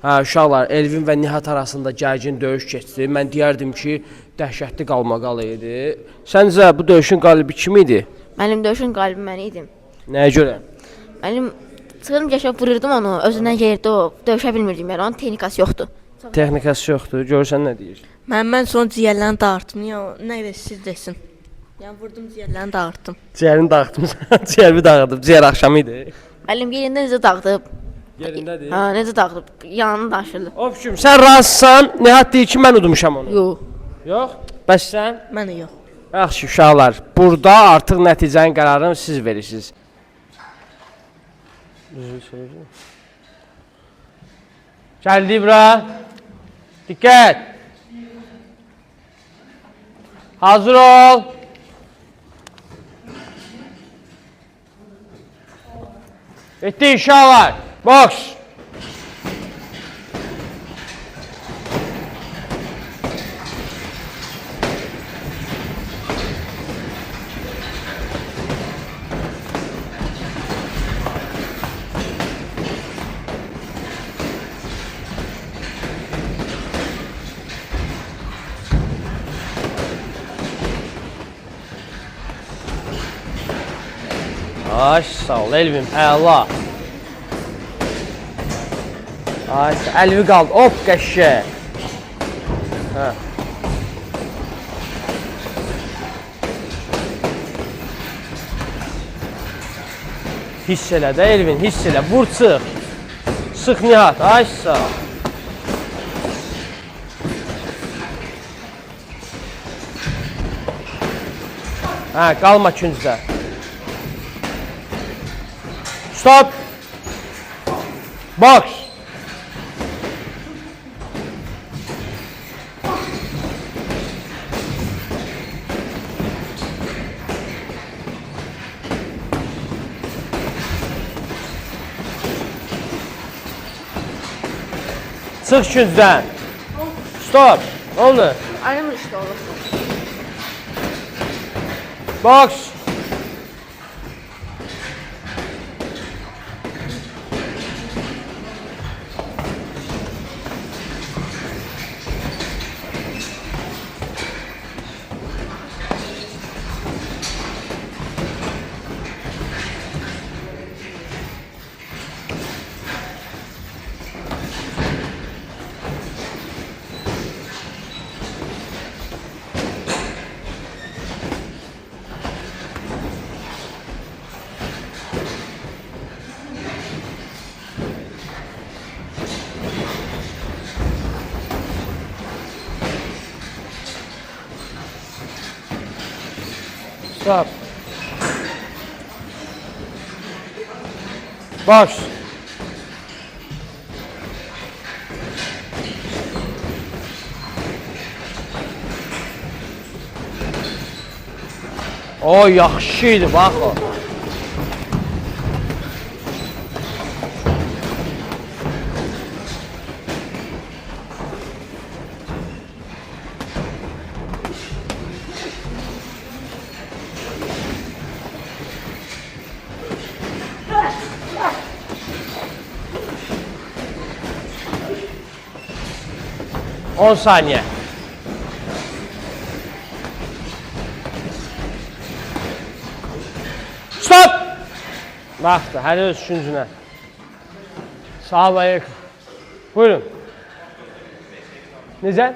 Hə, uşaqlar, Elvin və Nihat arasında gərgin döyüş keçdi. Mən deyərdim ki, dəhşətli qalmaqal idi. Səncə bu döyüşün qalibi kim idi? Mənim döyüşün qalibi mən idim. Nəyə görə? Mənim çıxırım yaşab vururdum onu, özündən yerdə o. Döyüşə bilmirdim yəni, onun texnikası yoxdur. Texnikası yoxdur. Görsən nə deyir? Mən son ciyərlərini dağıtdım. Ya nə siz desin. Yəni vurdum ciyərlərini dağıtdım. Ciyərini dağıtdım. Ciyərimi dağıtdım. Ciyər axşamı idi. Mənim yerində necə dağıdıb? Yerindədir. Hə, necə dağıdıb? Yanını daşırdı. Obşüm, sən razısan? Nihat deyir ki, mən udmuşam onu. Yox. Yox? Bəs sən? Mən də yox. Yaxşı, uşaqlar. Burada artıq nəticənin qərarını siz verirsiniz. Gəldi bura. Diqqət. Hazır ol. Bitti uşaqlar. Boks. Ay, sağ ol Elvin, əla. Ay, əlvi qaldı, hop, qəşşə. Hə. Hiss elə də Elvin, hiss elə, vur çıx. Sıx Nihat, ay, sağ ol. Hə, qalma küncdə. Stop. Box. Çıx küncdən. Stop. Nə oldu? Ayrılır işte olur. Box. Stop. Box. O, yaxşı idi, bax o. On saniye. Stop! Baxdı, hələ öz üçüncünə. Salam aleyküm. Buyurun. Necə?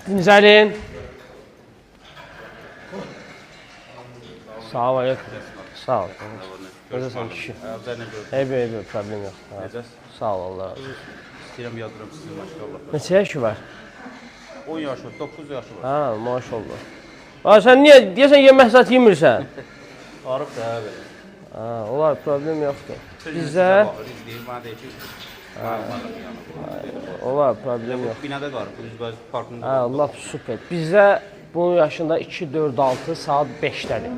Dincəlin. Salam aleyküm. Sağ ol. Necəsən kişi? Eybi, problem yox. Necəsən? Sağ ol, Allah razı olsun. İstəyirəm yazdıram sizin maşallah. Neçə yaşı var? 10 yaşı var, 9 yaşı var. Ha, maşallah. Sən niyə, deyəsən yemək zat yemirsən? Arif də abi. Ha, olar, problem yoxdur. Bizdə... İzləyir, bana deyir ki, olar, problem yox. binada qarıb, Üzbəz parkında. Ha, lap super. Bizdə bunun yaşında 2, 4, 6 saat 5-dədir.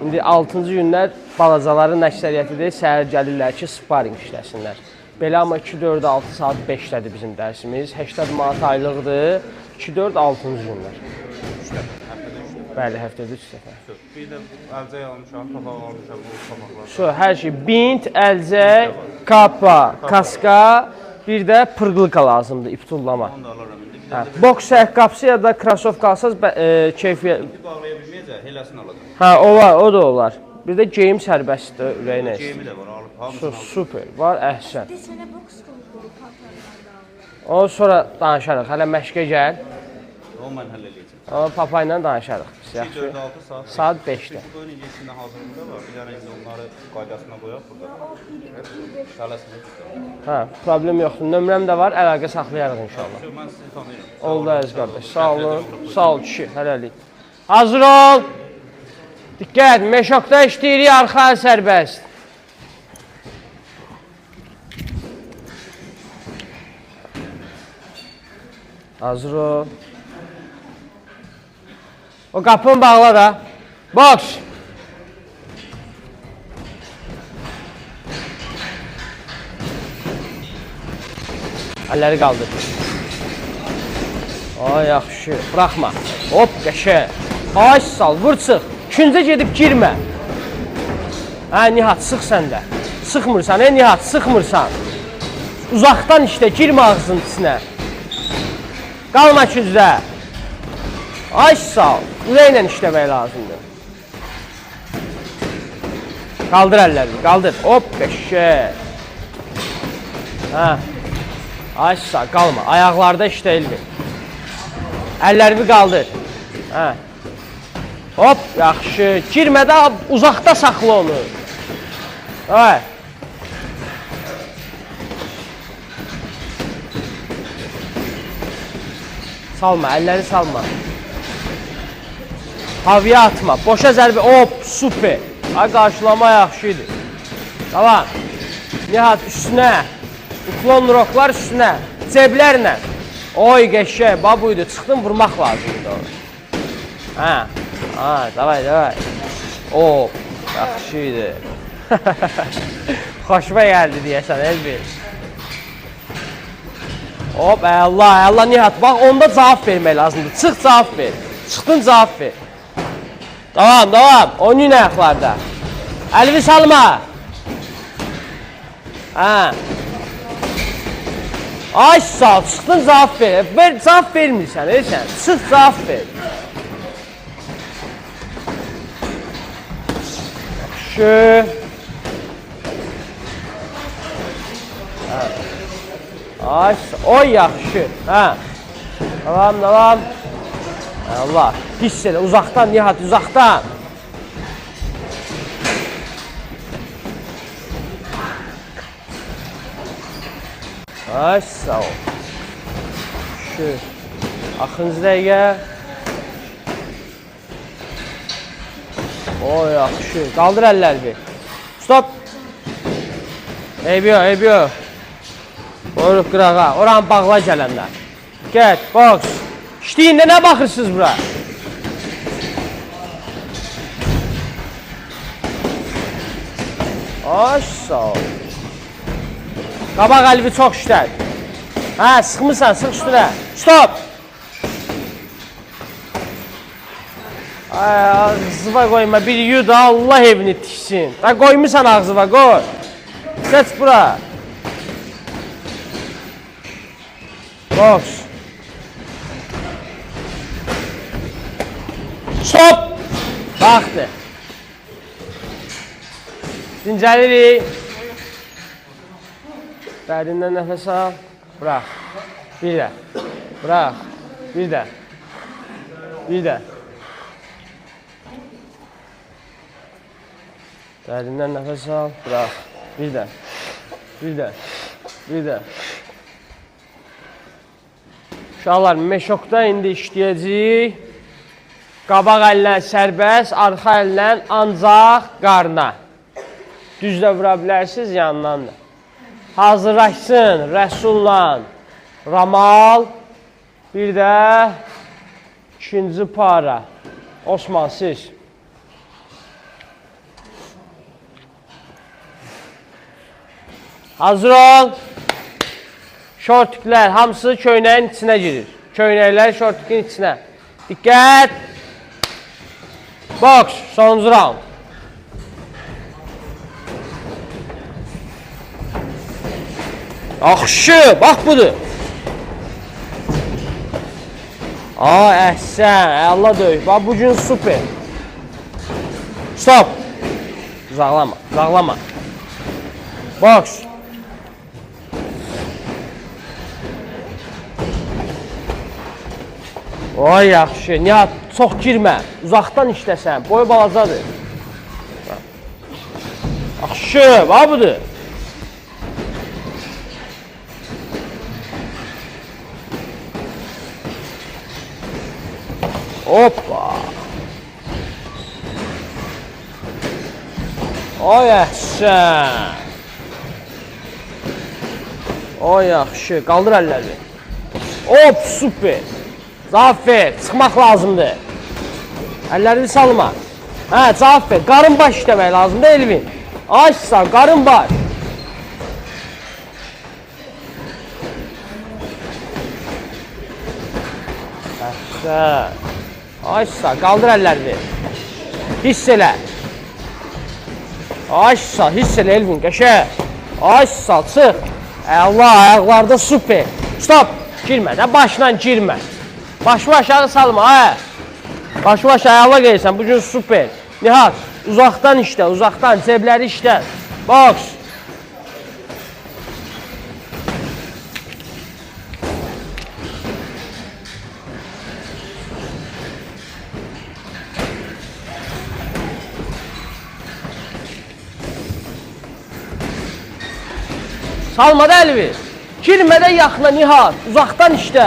İndi 6-cı günlər balacaların əksəriyyətidir, səhər gəlirlər ki, sparring işləsinlər. Belə amma 2, 4, 6 saat 5-dədir bizim dərsimiz. 80 manat aylıqdır, 2, 4, 6-cı günlər. Bəli, həftədə 3 dəfə. Bir də əlcək almışam, papaq almışam, bu papaqlar. So, hər şey bint, əlcək, kapa, kaska, bir də pırqılqa lazımdır, iptullama. Onu da alaram indi. Bir Hə, də boks ayaqqabısı ya da krasovka alsaz keyfiyyət. bağlaya bilməyəcək, heləsini alacaq. Hə, o da olar. Bir də geyim sərbəstdir, ürəyinə istəyir. Geyimi də var, alıb So, hamısını alıb. super, var, əhsən. Ondan sonra danışarıq, hələ məşqə gəl. O mən həll eləyəcəm. Amma papa ilə danışarıq biz, 2, yaxşı. 4, 6 saat. Saat 5-də. Bu qoyun incəsində hazırlığında var. Bir dənə indi onları qaydasına qoyaq burada. Tələsini tutalım. Hə, problem yoxdur. Nömrəm də var, əlaqə saxlayarıq inşallah. Mən sizi tanıyıram. Oldu əziz qardaş, sağ olun. Sağ ol kişi, hələlik. Hazır ol. Diqqət, meşokda işləyirik, arxa əl sərbəst. Hazır ol. O qapını bağla da. Boks. Əlləri qaldır. Ay, yaxşı. Bıraxma. Hop, qəşə. Ay, sal, vur çıx. Küncə gedib girmə. Hə, Nihat, sıx sən də. Sıxmırsan, Nihat, sıxmırsan. Uzaqdan işlə, girmə ağzının içinə. Qalma küncdə. Ay, sal. Ürəklə işləmək lazımdır. Qaldır əllərini, qaldır. Hop, qəşə. Hə. Ay, sal, qalma. Ayaqlarda işləyilmir. Əllərini qaldır. Hə. Hop, yaxşı. Girmə də, uzaqda saxla onu. Ay. Salma, əlləri salma. Havaya atma, boşa zərbə. Hop, super. Ay, qarşılama yaxşıydı. Tamam. Nihat, üstünə. Uklon roklar üstünə. Ceblərlə. Oy, qəşək, babuydu. Çıxdın, vurmaq lazımdı onu. Hə. Ha, davay. Hop, yaxşıydı. Xoşuma gəldi deyəsən, Elvin. Hop, Allah, Nihat. Bax, onda cavab vermək lazımdır. Çıx, cavab ver. Çıxdın, cavab ver. Davam. Oynayın ayaqlarda. Əlini salma. Hə. Ay, sağ ol, çıxdın, cavab ver. Cavab vermirsən, sən. Çıx, cavab ver. Yaxşı. Ay, oy, yaxşı. Hə. Davam. Allah, hiss elə, uzaqdan, Nihat, uzaqdan. Ay, sağ ol. Şu, axırıncı dəqiqə. O, yaxşı, qaldır əlləri bir. Stop. Eybi yox. Qoyuruq qırağa, oranı bağla gələnlər. Get, boks. İşləyində nə baxırsınız bura? Ay, sağ ol. Qabaq əlvi çox işlər. Hə, sıxmırsan, sıx üstünə. Stop! Ay, ağzıva qoyma, bir yud, Allah evini tiksin. Qoymursan ağzıva, qoy. Seç bura. Boks. Stop! Baxdı. Dincəlirik. Dərindən nəfəs al. Bırax. Bir də. Bırax. Bir də. Dərindən nəfəs al. Bırax. Bir də. Uşaqlar, meşokda indi işləyəcəyik. Qabaq əllə sərbəst, arxa əllə ancaq qarna. Düzlə vura bilərsiniz, yandan da. Hazırlaşsın Rəsulla Ramal, bir də ikinci para. Osman, siz. Hazır ol. Şortiklər hamısı köynəyin içinə girir. Köynəklər şortikin içinə. Diqqət. Boks, sonuncu round. Yaxşı, bax budur. Əhsən, əla döyüş. Bax, bu gün super. Stop. Uzaqlama, uzaqlama. Boks. Oy, yaxşı. Nihat, çox girmə. Uzaqdan işləsən. Boyu balacadır. Yaxşı, bax budur. Hoppa. Oy, əhsən. Oy, yaxşı. Qaldır əlləri. Hop, super. Zafer, çıxmaq lazımdır. Əllərini salma. Hə, Zafer, qarın baş işləmək lazımdır Elvin. Açsan, qarın baş. Əhsən. Açsan, qaldır əllərini. Hiss elə. Açsan, hiss elə Elvin, qəşəng. Açsan, çıx. Əla, ayaqlarda super. Stop. Girmə də, başla girmə. Başımı aşağı salma, hə. Başımı aşağı ayaqla qeyirsən, bugün super. Nihat, uzaqdan işlə, uzaqdan, cebləri işlə. Boks. Salma da Elvi. Girmə də yaxına Nihat, uzaqdan işlə.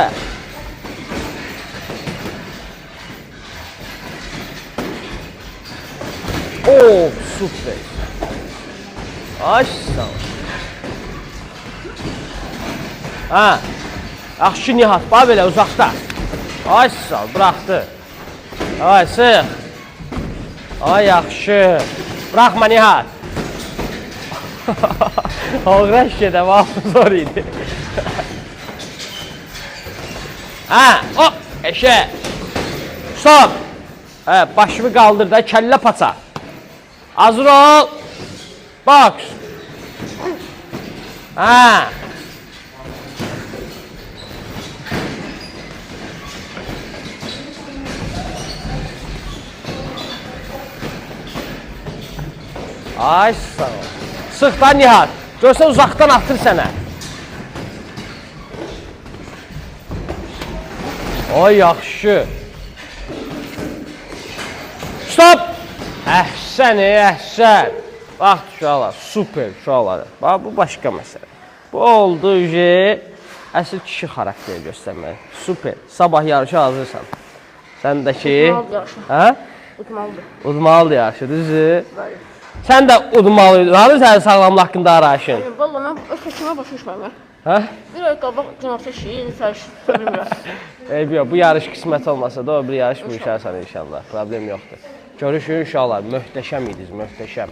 Oh, super. Açsan. Hə. Yaxşı Nihat, bax belə uzaqda. Açsan, buraxdı. Ay, sıx. Ay, yaxşı. Buraxma Nihat. Oğraş gedə, vaxtı zor idi. Hə, hop, eşə. Stop. Hə, başımı qaldır da, kəllə paça. Hazır ol. Boks. Hə. Ay, sağ ol. Sıx da Nihat. Görsən uzaqdan atır sənə. Oy, yaxşı. Stop. Əhsən, əhsən. Bax, uşaqlar, super uşaqlar. Bax, bu başqa məsələ. Bu oldu, əsl kişi xarakteri göstərmək. Super. Sabah yarışa hazırsan. Sən də ki... Udmalıdır yarışı. Hə? Udmalıdır. Udmalıdır yarışı, düzdür? Sən də udmalıydın. Hanı sənin sağlamlıq haqqında arayışın? Valla mən öz seçimə başa düşməyəm. Hə? Bir ay qabaq cənabta şeyi, bilmirəm. Bu yarış qismət olmasa da o bir yarış bu işərsən inşallah. Problem yoxdur. Görüşün uşaqlar, möhtəşəm idiniz, möhtəşəm.